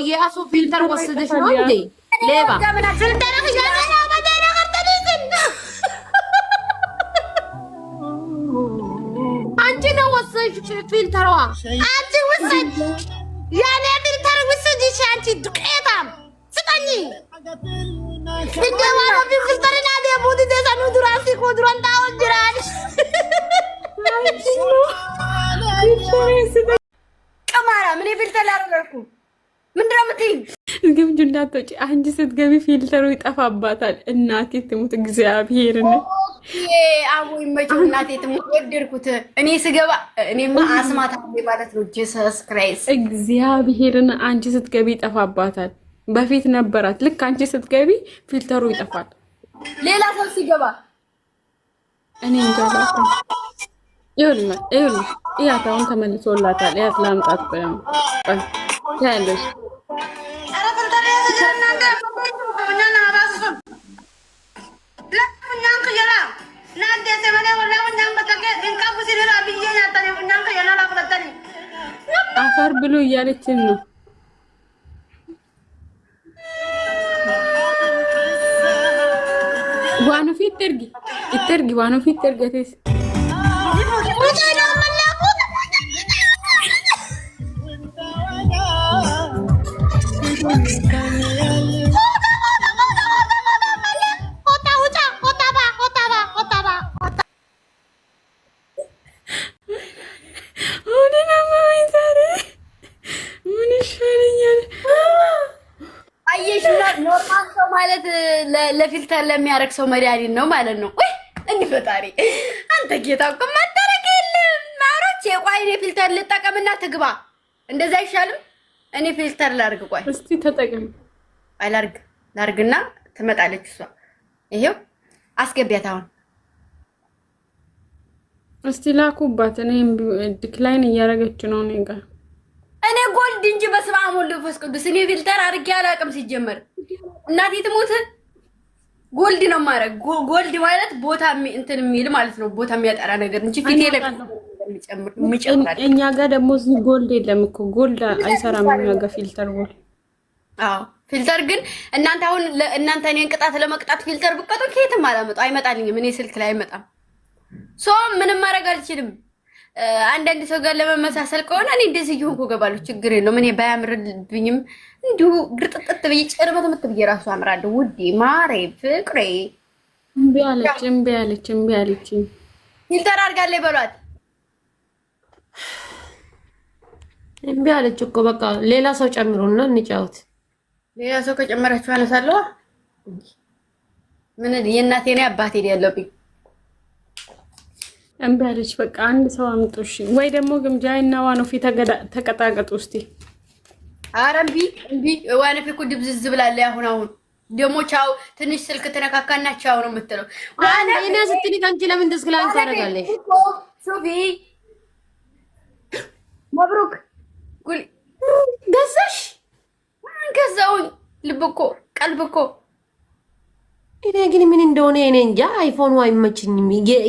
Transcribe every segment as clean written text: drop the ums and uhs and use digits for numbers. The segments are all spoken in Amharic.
የአሱ ፊልተር ወስደሽ ነው እንዴ? ሌባ አንቺ ነው ወሰድሽ ፊልተሯ። አንቺ ወሰድ ያኔ ፊልተር ወሰድሽ አንቺ ዱቄታም ስጠኝ እንደማ ነው ፊልተርና ደቡት ደሳኑ ዱራሲ ኮድሮን ታወጅራል ቀማራ ምን ፊልተር አደረኩ ምንድነው የምትይኝ? ግምጁ እንዳትወጪ አንቺ ስትገቢ ፊልተሩ ይጠፋባታል። እናቴ ትሙት እግዚአብሔርን አቦይ መቼም እናቴ ትሙት ወደድኩት። እኔ ስገባ እኔማ አስማታ ማለት ነው። ጂሰስ ክራይስት እግዚአብሔርን አንቺ ስትገቢ ይጠፋባታል። በፊት ነበራት። ልክ አንቺ ስትገቢ ፊልተሩ ይጠፋል። ሌላ ሰው ሲገባ እኔ እንጃላ ይኸውልህ እያት አሁን ተመልሶላታል። እያት ላምጣት ብለም ያለሽ አፈር ብሎ እያለችን ነው። ዋኑ ፊት ተርጊ ዋኑ ፊት ተርገቴስ ለፊልተር ለሚያረግ ሰው መድኃኒት ነው ማለት ነው። ወይ እንዲህ ፈጣሪ አንተ ጌታ እኮ ማታረግ የለም ማሮች። የቆይ እኔ ፊልተር ልጠቀምና ትግባ። እንደዛ አይሻልም? እኔ ፊልተር ላርግ። ቆይ እስቲ ተጠቀም። አይ ላርግና ትመጣለች እሷ። ይሄው አስገቢያት አሁን። እስቲ ላኩባት። እኔ ዲክላይን እያረገች ነው እኔ ጋር። እኔ ጎልድ እንጂ በስመ አብ ወወልድ ወመንፈስ ቅዱስ እኔ ፊልተር አርጌ አላውቅም። ሲጀመር እናቴ ትሞት ጎልድ ነው ማረግ። ጎልድ ማለት ቦታ እንትን የሚል ማለት ነው። ቦታ የሚያጠራ ነገር እንጂ ፊቴ ላይ የሚጨምር። እኛ ጋር ደግሞ እዚህ ጎልድ የለም እኮ ጎልድ አይሰራም። እኛ ጋር ፊልተር ጎልድ። አዎ ፊልተር ግን እናንተ አሁን እናንተ እኔን ቅጣት ለመቅጣት ፊልተር ብቀጡ ከየትም አላመጣው አይመጣልኝም። እኔ ስልክ ላይ አይመጣም። ምንም ማድረግ አልችልም። አንዳንድ ሰው ጋር ለመመሳሰል ከሆነ እኔ እንደዚህ ይሁንኩ ገባለሁ። ችግር የለውም። እኔ ባያምርብኝም እንዲሁ ግርጥጥት ብዬ ጭርመት ብዬ ራሱ አምራለሁ። ውዴ ማሬ ፍቅሬ እምቢ አለች። ፊልተር አድርጋለች በሏት። እምቢ አለች እኮ በቃ ሌላ ሰው ጨምሩና እንጫወት። ሌላ ሰው ከጨመራችሁ አነሳለሁ። ምን የእናቴ ነው አባቴ ያለብኝ። እምቢ አለች በቃ አንድ ሰው አምጡሽ፣ ወይ ደግሞ ግምጃይና ዋኖፊ ተቀጣቀጡ እስቲ። ኧረ እምቢ ዋኖፊ እኮ ድብዝዝ ብላለች። አሁን ደግሞ ቻው ትንሽ ስልክ ተነካካና ቻው ነው የምትለው። እኔ ስትልኝ አንቺ ለምን ደስክላን ታደርጋለሽ? ሶፊ መብሩክ ጉል ገዛሽ? ገዛውኝ። ልብ እኮ ቀልብ እኮ። እኔ ግን ምን እንደሆነ እኔ እንጃ። አይፎን አይመችኝም።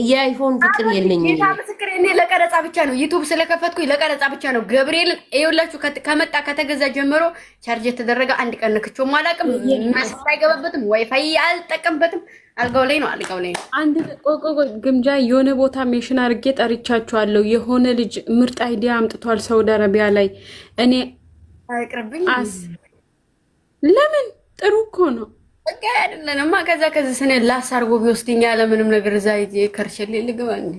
የአይፎን ፍቅር የለኝም። ጌታ ምስክር እኔ ለቀረጻ ብቻ ነው ዩቲዩብ ስለከፈትኩኝ ለቀረጻ ብቻ ነው። ገብርኤል ይኸውላችሁ ከመጣ ከተገዛ ጀምሮ ቻርጅ የተደረገ አንድ ቀን ነክቼው ማላቅም። ማስፋ አይገባበትም፣ ዋይፋይ አልጠቀምበትም። አልጋው ላይ ነው። አንድ ቆቆ ግምጃ የሆነ ቦታ ሜሽን አድርጌ ጠርቻችኋለሁ። የሆነ ልጅ ምርጥ አይዲያ አምጥቷል ሳውዲ አረቢያ ላይ። እኔ አይቅርብኝ። ለምን ጥሩ እኮ ነው። በቃ አይደለንማ። ከዛ ስነ ላሳርጎ ቢወስድኛ ለምንም ነገር እዛ ከርቸሌ ልግባ እንዴ?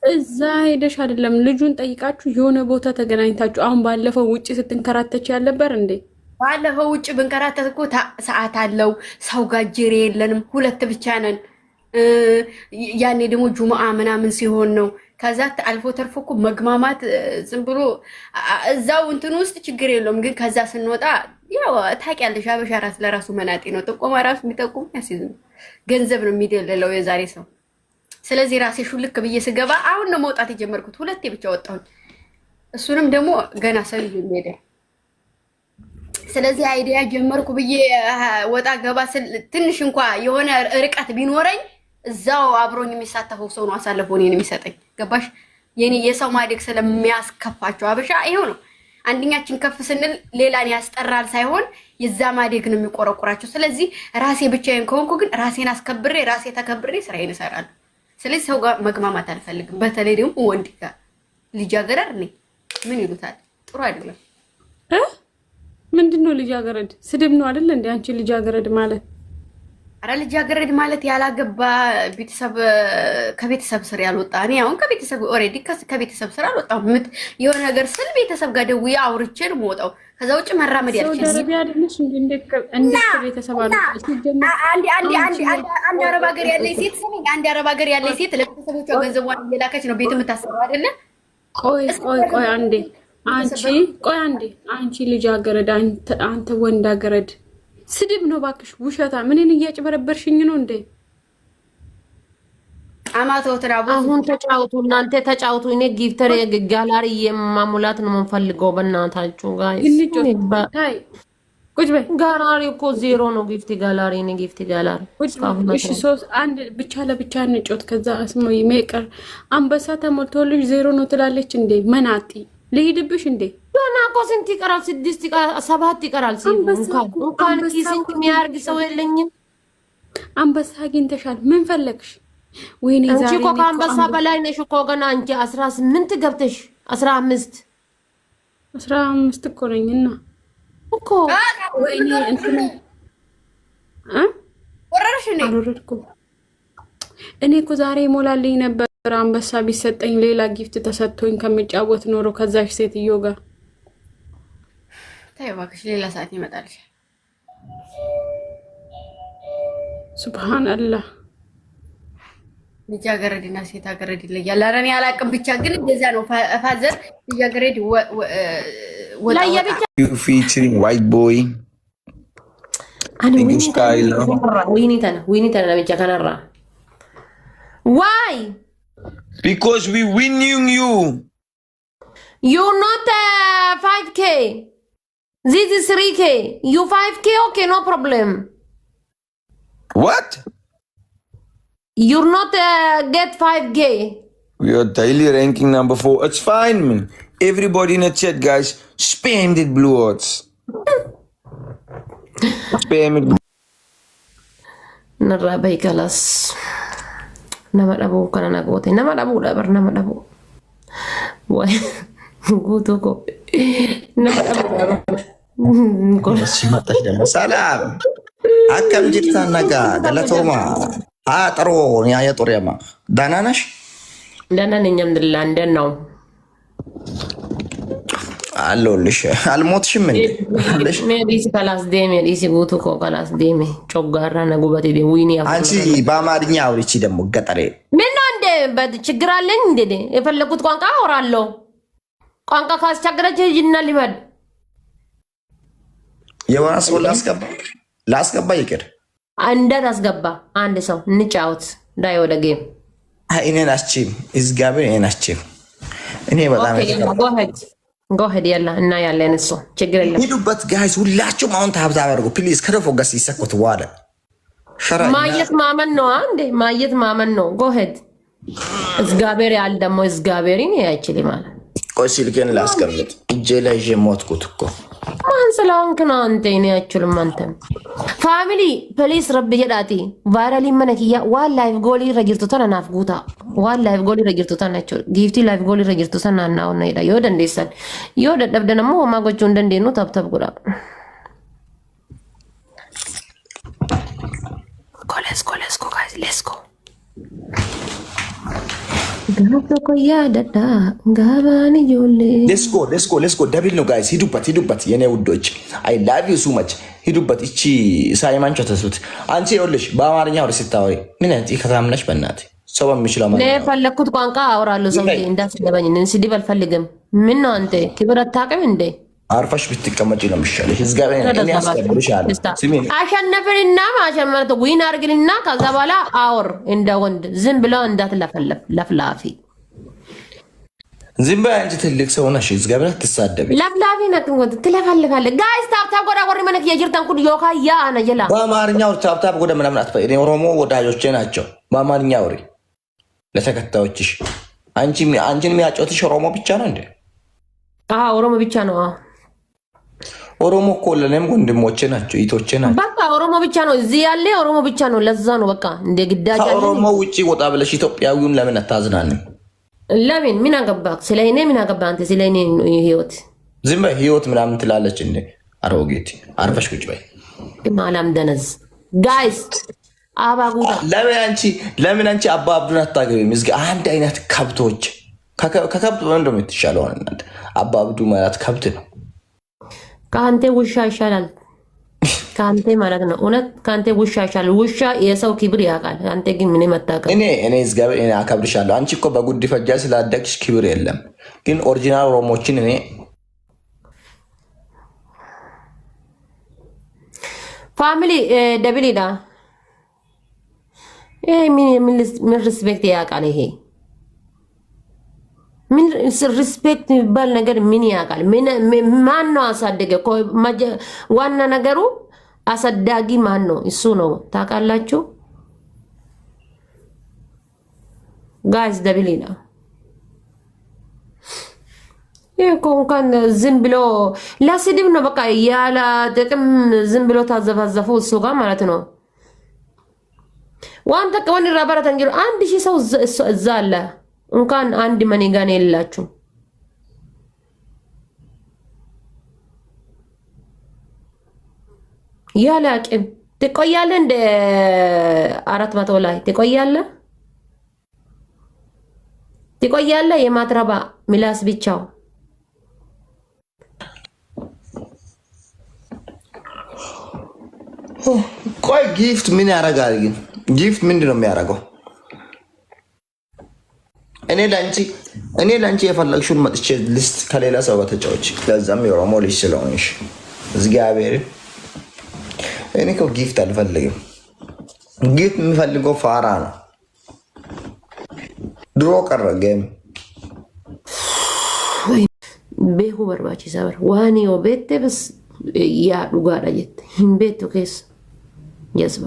እዛ ሄደሽ አይደለም ልጁን ጠይቃችሁ የሆነ ቦታ ተገናኝታችሁ። አሁን ባለፈው ውጪ ስትንከራተች ያለበር እንዴ? ባለፈው ውጪ ብንከራተት እኮ ሰዓት አለው። ሰው ጋር ጅሬ የለንም፣ ሁለት ብቻ ነን። ያኔ ደግሞ ጁምአ ምናምን ሲሆን ነው። ከዛ አልፎ ተርፎ እኮ መግማማት ዝም ብሎ እዛው እንትን ውስጥ ችግር የለውም። ግን ከዛ ስንወጣ ያው ታውቂያለሽ፣ አበሻ ራስ ለራሱ መናጤ ነው። ጥቆማ ራሱ የሚጠቁም ያስይዝም ገንዘብ ነው የሚደለለው የዛሬ ሰው። ስለዚህ ራሴ ሹልክ ብዬ ስገባ አሁን ነው መውጣት የጀመርኩት። ሁለቴ ብቻ ወጣሁኝ። እሱንም ደግሞ ገና ሰው ይሄደ። ስለዚህ አይዲያ ጀመርኩ ብዬ ወጣ ገባ ትንሽ እንኳን የሆነ ርቀት ቢኖረኝ እዛው አብሮኝ የሚሳተፈው ሰው ነው አሳልፎ እኔን የሚሰጠኝ። ገባሽ? የኔ የሰው ማደግ ስለሚያስከፋቸው አበሻ ይሄው ነው። አንደኛችን ከፍ ስንል ሌላን ያስጠራል ሳይሆን የዛ ማደግ ነው የሚቆረቁራቸው። ስለዚህ ራሴ ብቻዬን ከሆንኩ ግን ራሴን አስከብሬ ራሴ ተከብሬ ስራዬን እሰራለሁ። ስለዚህ ሰው ጋር መግማማት አልፈልግም። በተለይ ደግሞ ወንድ ጋር ልጃገረድ ነኝ ምን ይሉታል? ጥሩ አይደለም። ምንድነው ልጃገረድ? ስድብ ነው አይደል እንዴ? አንቺ ልጃገረድ ማለት አረ ልጃገረድ ማለት ያላገባ ቤተሰብ ከቤተሰብ ስር ያልወጣ። እኔ አሁን ከቤተሰብ ኦሬዲ ከቤተሰብ ስር አልወጣም። የሆነ ነገር ስል ቤተሰብ ጋር ደውዬ አውርቼ ነው የምወጣው። ከዛ ውጭ መራመድ ያልችል ሰው ደረቢያ አይደለሽ እንዴ? እንደ ቤተሰብ አለ። አንድ አረብ ሀገር ያለች ሴት ስሚኝ፣ አንድ አረብ ሀገር ያለች ሴት ለቤተሰቦቿ ገንዘቧን እየላከች ነው ቤት የምታሰራው አይደለ? ቆይ አንዴ አንቺ ልጃገረድ፣ አንተ ወንድ አገረድ ስድብ ነው ባክሽ። ውሸታ ምንን እያጭበረበርሽኝ ነው እንዴ? አሁን ተጫውቱ እናንተ ተጫውቱ። እኔ ጊፍተር ጋላሪ የማሙላት ነው የምንፈልገው። በእናታችሁ ጋር ቁጭ በይ። ጋላሪ እኮ ዜሮ ነው። ጊፍት ጋላሪ ነው ጊፍት ጋላሪ። እሺ ሶስት አንድ ብቻ ለብቻ እንጮት። ከዛ አስሞ ይመቀር አንበሳ ተሞልቶልሽ ዜሮ ነው ትላለች እንዴ? መናጢ ልሂድብሽ እንዴ? ገና እኮ ስንት ይቀራል? 6 7 ይቀራል። እንኳን ስንት የሚያርግ ሰው የለኝም። አንበሳ አግኝተሻል። ምን ፈለግሽ? ወይኔ ዛሬ አንቺ እኮ ከአንበሳ በላይ ነሽ እኮ ገና። አንቺ 18 ገብተሽ 15 እኮ ነኝና እኮ ወይኔ እንትን ወረርሽ ነኝ አልወረድኩም። እኔ እኮ ዛሬ ይሞላልኝ ነበር። አንበሳ ቢሰጠኝ ሌላ ጊፍት ተሰጥቶኝ ከመጫወት ኖሮ ከዛሽ ሴትዮ ጋር ታዩ እባክሽ። ሌላ ሰዓት ይመጣልሽ። ሱብሃንአላህ። ልጃገረድና ሴት አገረድ ይለያል። ኧረ እኔ አላውቅም። ብቻ ግን እንደዛ ነው። ፋዘር ልጃገረድ You featuring white boy. Why? Because we winning you. You're not 5K. This is 3K. You 5K, okay, no problem. What? You're not get 5K. We are daily ranking number 4. It's fine, man. Everybody in the chat, guys, spam the blue hearts. Spam it. Narabai kalas. Nama dabu kana nagote. Nama dabu dabar nama dabu. Why? Guto ko. Nama dabu dabar. Simatas dama. Salam. Akam jirta naga. Dalatoma. Taro niya toriyama. Dananash? Dana ninyam dilandan now. አለሁልሽ። አልሞትሽም እንዴ? አለሽ ሜዲሲ ካላስ ዴሜ ዲሲ ጉቱ ኮ ካላስ ዴሜ ጮጋራ ነጉበት ዴ ዊኒ ያፈ አንቺ በአማርኛ አውሪቺ ደግሞ ገጠሬ ምን ነው እንዴ? በችግር አለኝ እንዴ? የፈለኩት ቋንቋ አወራለሁ። ቋንቋ ካስቸገረች ሂጂና ሊመድ የሆነ ሰው ላስገባ ይቅር አንዳት አስገባ። አንድ ሰው እንጫወት ዳይ ወደ ጌም እኔን አስቺም እግዚአብሔር እኔን አስቺም እኔ በጣም ጎሄድ ያላ እና ያለን እሱ ችግር የለም። ሂዱበት ጋይስ፣ ሁላችሁም አሁን ታብታብ አድርጉ ፕሊዝ። ከረፎ ጋር ሲሰኩት ዋለ ማየት ማመን ነው አንዴ ማየት ማመን ነው። ጎሄድ እግዚአብሔር ያል ደግሞ እግዚአብሔርን ያይችል ማለት ቆይ ሲልከን ላስቀምጥ እጄ ላይ ሞትኩት እኮ ማን ስለሆንክ ነው አንተ? እኔ አይችልም አንተም ፋሚሊ ፕሊስ ረብ ጀዳቲ ቫይራሊ መነኪያ ዋን ላይቭ ጎሊ ረጅርቱ ተናፍ ጉታ ዋን ላይቭ ጎሊ ረጅርቱ ተናቸው ጊፍቲ ላይቭ ጎሊ ረጅርቱ ተናናው ነው ይዳ ይወደ እንደሰን ይወደ ደብደነሞ ማጎቹ እንደንዴኑ ተብተብ ጉዳ ኮሌስ ጋይስ ሌትስ ጎ ጋቶ ኮያ ደዳ ጋባኒ ጆሌ ሌትስ ጎ ደብል ነው ጋይስ። ሂዱበት የኔ ውዶች አይ ላቭ ዩ ሱ ማች ሂዱበት። እቺ ሳይማንቾ ተስብት አንቺ ይኸውልሽ በአማርኛ ወር ስታወሪ ምን አንቺ ከተማምነሽ በእናት ሰው በሚችለው ማለት ነው። ፈለኩት ቋንቋ አወራለሁ። ሰው እንዳትደበኝ እንስዲብ አልፈልግም። ምን ነው አንተ ክብር አታውቅም እንዴ? አርፈሽ ብትቀመጪ ነው የሚሻለሽ። እግዚአብሔር እኔ ያስቀብልሻለሁ። ስሚኝ አሸነፍንና ማሸመርተ ዊን አርግልና ከዛ በኋላ አወር እንደ ወንድ ዝም ብለው እንዳትለፈለፍ ለፍላፊ ዝም በይ አንቺ ትልቅ ሰው ነሽ። እግዚአብሔር አትሳደቢ። ለፍላፊ ነክ ወንድ ትለፈልፋለህ። ጋይስ ታብታብ ጎዳ ጎሪ ማለት የጅርታን ኩድ ዮካ ያ አነጀላ በአማርኛ ወር ታብታብ ጎዳ ምናምን አትፈይ። እኔ ኦሮሞ ወዳጆቼ ናቸው። በአማርኛ ወሪ ለተከታዮችሽ። አንቺን የሚያጫውትሽ ኦሮሞ ብቻ ነው እንዴ? ኦሮሞ ብቻ ነው። ኦሮሞ እኮ ለኔም ወንድሞቼ ናቸው፣ ኢቶቼ ናቸው። በቃ ኦሮሞ ብቻ ነው እዚህ ያለ ኦሮሞ ብቻ ነው። ለዛ ነው በቃ እንደ ግዳጅ አለ። ከኦሮሞ ውጪ ወጣ ብለሽ ኢትዮጵያዊውን ለምን አታዝናንም? ለምን ምን አገባክ? ስለኔ ምን አገባ አንተ? ስለኔ ህይወት ዝም በይ። ህይወት ምናምን ትላለች እንዴ? አሮጌት አርፈሽ ቁጭ በይ። ማላም ደነዝ ጋይስ አባጉታ ለምን አንቺ አባ አብዱን አታገቢም? እዚህ አንድ አይነት ከብቶች ከከብት ወንዶ የምትሻለው እናንተ። አባ አብዱ ማለት ከብት ነው። ከአንተ ውሻ ይሻላል። ከአንተ ማለት ነው እውነት። ከአንተ ውሻ ይሻላል። ውሻ የሰው ክብር ያውቃል። አንተ ግን ምን መታቀም? እኔ ዝጋብ እኔ አከብርሻለሁ። አንቺ እኮ በጉዲፈቻ ስላደግሽ ክብር የለም። ግን ኦሪጂናል ኦሮሞችን እኔ ፋሚሊ ደብሊዳ ይሄ ምን ሪስፔክት ያውቃል? ይሄ ምን ሪስፔክት የሚባል ነገር ምን ያውቃል? ማን ነው አሳደገ? ዋና ነገሩ አሳዳጊ ማን ነው? እሱ ነው ታውቃላችሁ ጋይስ። ደብሊዳ ይሄ እንኳን ዝም ብሎ ለስድብ ነው በቃ ያለ ጥቅም ዝም ብሎ ታዘፋዘፉ እሱ ጋር ማለት ነው። ዋንተ ከወን ራባራተ እንግዲህ 1000 ሰው እዛ አለ። እንኳን አንድ መኒጋን የላችሁ ያለ አቅም ትቆያለህ። እንደ 400 ላይ ትቆያለህ። የማትረባ ምላስ ብቻው ቆይ ጊፍት ምን ያደርጋል ግን? ጊፍት ምንድን ነው የሚያደርገው? እኔ ለአንቺ የፈለግሽውን መጥቼ ልስት ከሌላ ሰው በተጫዎች ለዛም የኦሮሞ ልጅ ስለሆንሽ እግዚአብሔር። እኔ እኮ ጊፍት አልፈልግም። ጊፍት የሚፈልገው ፋራ ነው። ድሮ ቀረ ጌም ቤሁ በርባቺ ሰበር ዋኒዮ ቤቴ በስ ያ ዱጋዳ ጀት ሂምቤቱ ኬስ ጀዝባ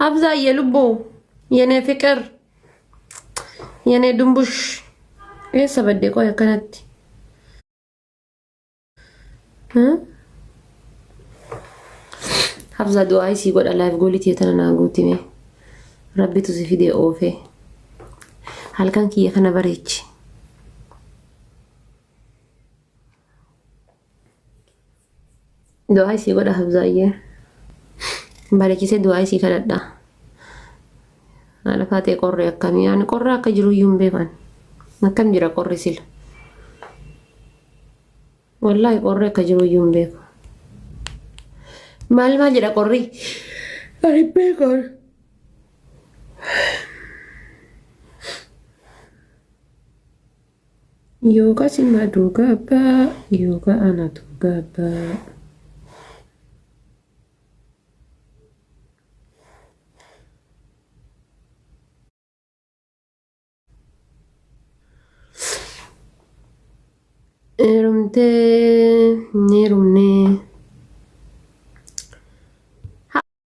አብዛ የልቦ የኔ ፍቅር የኔ ድንቡሽ የሰበደ ቆይ ከነት አብዛ ዱአይ ሲጎዳ ላይቭ ጎሊት የተናናጉት ሜ ረቢቱ ሲፊዴ ኦፌ halkan kiyya kana bareechi du'aa isii godha habzaayyee bareechise du'aa isii kadhadha haala faatee qorree akkamii ani qorree akka jiru iyyuu hin beekan akkam jira qorri sila wallaahi qorree akka jiru iyyuu hin beeku maal jedha qorri ani beekan Yoga simadu gaba, yoga anatu gaba. Erumte, nerumne.